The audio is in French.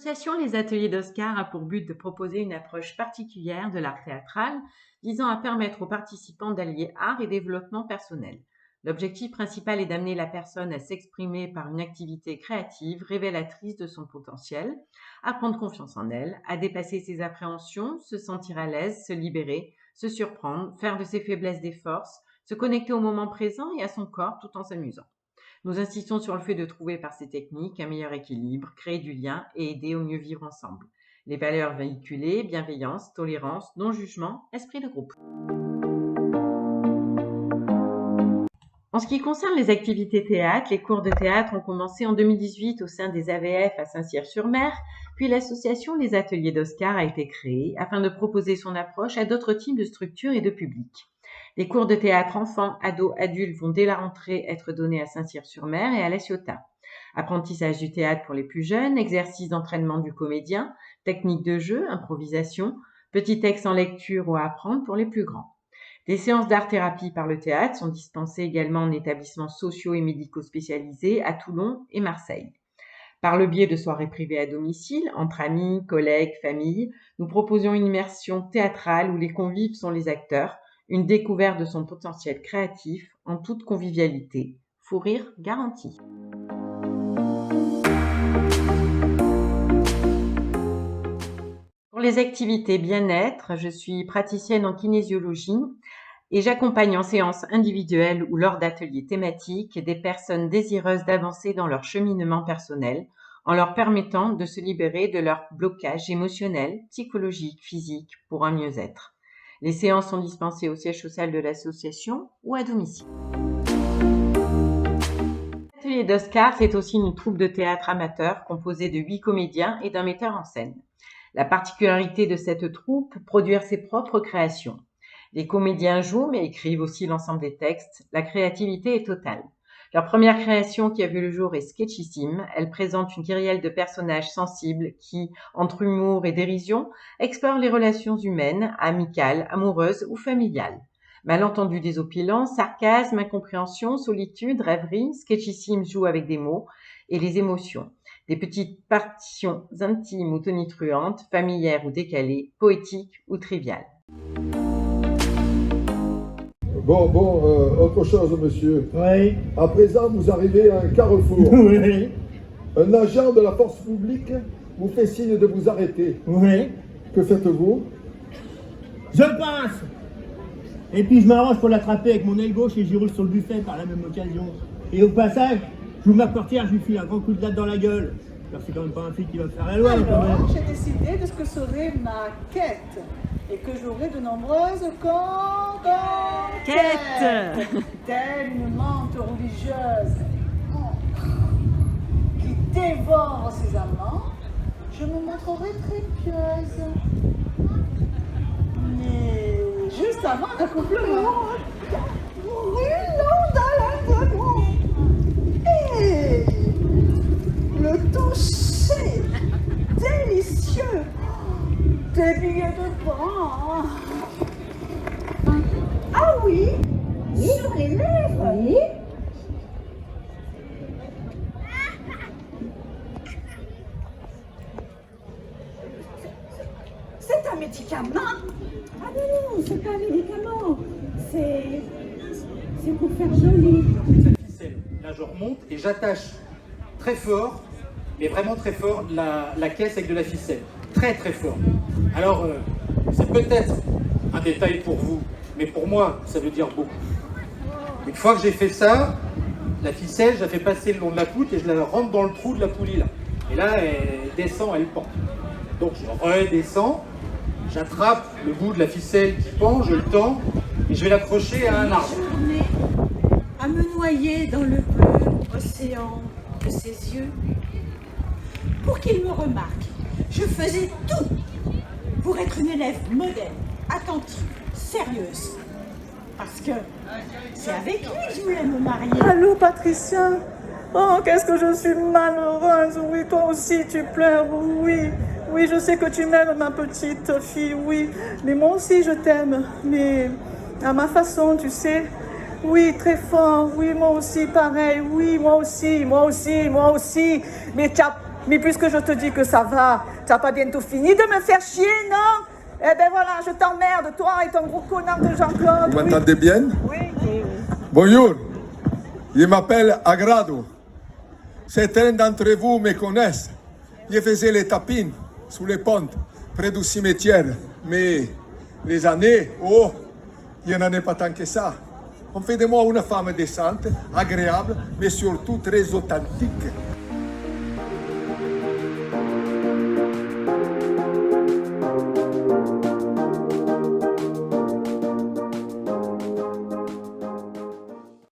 L'association Les Ateliers d'Oscar a pour but de proposer une approche particulière de l'art théâtral visant à permettre aux participants d'allier art et développement personnel. L'objectif principal est d'amener la personne à s'exprimer par une activité créative révélatrice de son potentiel, à prendre confiance en elle, à dépasser ses appréhensions, se sentir à l'aise, se libérer, se surprendre, faire de ses faiblesses des forces, se connecter au moment présent et à son corps tout en s'amusant. Nous insistons sur le fait de trouver par ces techniques un meilleur équilibre, créer du lien et aider au mieux vivre ensemble. Les valeurs véhiculées, bienveillance, tolérance, non-jugement, esprit de groupe. En ce qui concerne les activités théâtre, les cours de théâtre ont commencé en 2018 au sein des AVF à Saint-Cyr-sur-Mer, puis l'association Les Ateliers d'Oscar a été créée afin de proposer son approche à d'autres types de structures et de publics. Les cours de théâtre enfants, ados, adultes vont dès la rentrée être donnés à Saint-Cyr-sur-Mer et à La Ciotat. Apprentissage du théâtre pour les plus jeunes, exercice d'entraînement du comédien, technique de jeu, improvisation, petits textes en lecture ou à apprendre pour les plus grands. Des séances d'art-thérapie par le théâtre sont dispensées également en établissements sociaux et médicaux spécialisés à Toulon et Marseille. Par le biais de soirées privées à domicile, entre amis, collègues, familles, nous proposions une immersion théâtrale où les convives sont les acteurs, une découverte de son potentiel créatif en toute convivialité. Fou rire garanti. Pour les activités bien-être, je suis praticienne en kinésiologie et j'accompagne en séance individuelle ou lors d'ateliers thématiques des personnes désireuses d'avancer dans leur cheminement personnel en leur permettant de se libérer de leur blocage émotionnel, psychologique, physique pour un mieux-être. Les séances sont dispensées au siège social de l'association ou à domicile. L'Atelier d'Oscar, c'est aussi une troupe de théâtre amateur composée de 8 comédiens et d'un metteur en scène. La particularité de cette troupe, produire ses propres créations. Les comédiens jouent mais écrivent aussi l'ensemble des textes. La créativité est totale. Leur première création qui a vu le jour est Sketchissime. Elle présente une kyrielle de personnages sensibles qui, entre humour et dérision, explorent les relations humaines, amicales, amoureuses ou familiales. Malentendus désopilants, sarcasme, incompréhension, solitude, rêverie, Sketchissime joue avec des mots et les émotions. Des petites partitions intimes ou tonitruantes, familières ou décalées, poétiques ou triviales. Autre chose, monsieur. Oui. À présent, vous arrivez à un carrefour. Oui. Un agent de la force publique vous fait signe de vous arrêter. Oui. Que faites-vous? Je passe. Et puis je m'arrange pour l'attraper avec mon aile gauche et j'y roule sur le buffet par la même occasion. Et au passage, j'ouvre ma portière, je lui file un grand coup de latte dans la gueule. Alors c'est quand même pas un flic qui va me faire la loi. Alors, j'ai décidé de ce que serait ma quête et que j'aurai de nombreuses conquêtes. Telle une menthe religieuse qui dévore ses amants, je me montrerai très pieuse. Mais juste avant l'accouplement, brûlant dans l'indemont. Et le toucher délicieux des billets de banque. Ah oui, sur les lèvres. Oui. C'est un médicament? Ah non, c'est pas un médicament. C'est pour faire joli. Cette ficelle, là je remonte et j'attache très fort, mais vraiment très fort, la caisse avec de la ficelle. Très très fort. Alors, c'est peut-être un détail pour vous, mais pour moi, ça veut dire beaucoup. Une fois que j'ai fait ça, la ficelle, je la fais passer le long de la poutre et je la rentre dans le trou de la poulie là. Et là, elle descend, elle pend. Donc je redescends, j'attrape le bout de la ficelle qui pend, je le tends et je vais l'accrocher à un arbre. À me noyer dans le bleu océan de ses yeux. Pour qu'il me remarque, je faisais tout pour être une élève modèle, attentive, sérieuse. Parce que c'est avec lui que je voulais me marier. Allô Patricia. Oh, qu'est-ce que je suis malheureuse. Oui, toi aussi tu pleures. Oui, oui, je sais que tu m'aimes, ma petite fille. Oui, mais moi aussi je t'aime. Mais à ma façon, tu sais. Oui, très fort. Oui, moi aussi, pareil. Oui, moi aussi. Mais tu n'as Mais puisque je te dis que ça va, t'as pas bientôt fini de me faire chier, non? Eh ben voilà, je t'emmerde, toi et ton gros connard de Jean-Claude. Vous m'entendez bien? Oui. Bonjour, je m'appelle Agrado. Certains d'entre vous me connaissent. Je faisais les tapines sous les ponts, près du cimetière. Mais les années, il n'y en a pas tant que ça. On fait de moi une femme décente, agréable, mais surtout très authentique.